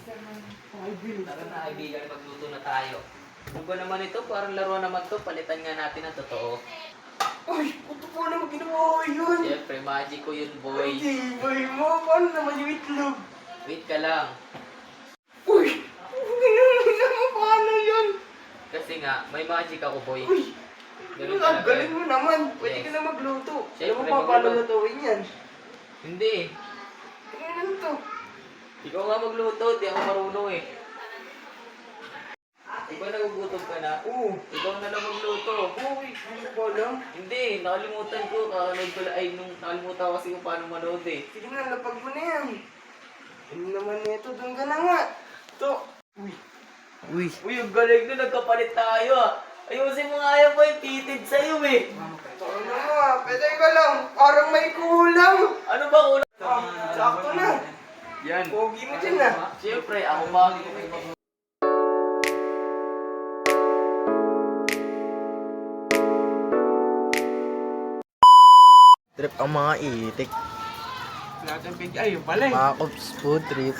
Tara na kaibigan, magluto na tayo. Ano ba naman ito? Parang laro naman to. Palitan nga natin ang totoo. Ay, puto po naman ginawa ko yun. Siyempre, magic ko yun, boy. Ay, boy mo. Paano naman yung itlog? Wait ka lang. Uy! Ginawa mo paano yun? Kasi nga, may magic ako, boy. Uy! Ganun talaga. Galing mo naman. Pwede Yes. ka na magluto. Alam Siyempre, mo pa paano magluluto. lutuin yan? Hindi. Ano to? Ikaw nga magluto, di ako marunong eh. Ikaw nagugutom ka na? Oo. Ikaw na lang magluto. Uy, ano ba lang? Hindi, nakalimutan ko. Kakanood ko lang, nakalimutan ko kasi kung paano manood eh. Sige na, lapag mo na yan. Ano naman nito? Doon ka na nga. To. Uy. Uy, ang galing na, nagkapalit tayo ah. Ayusin mo nga yan, boy, pitid sa'yo eh. Ito na nga. Pwede ka lang. Parang may kulang. Ano ba kulang? Sakto na. Yan. Pogi mo dyan ah. Siyempre, ako ba? Trip ang mga itik. Lahat ng big ay, yung pala eh. Mga Kops food trip.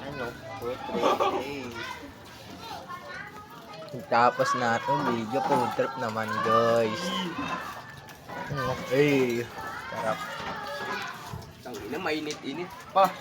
Ano? Food trip. Tapos na ito, video food trip naman guys. Okay. Sarap. Tangina, mainit-init pa.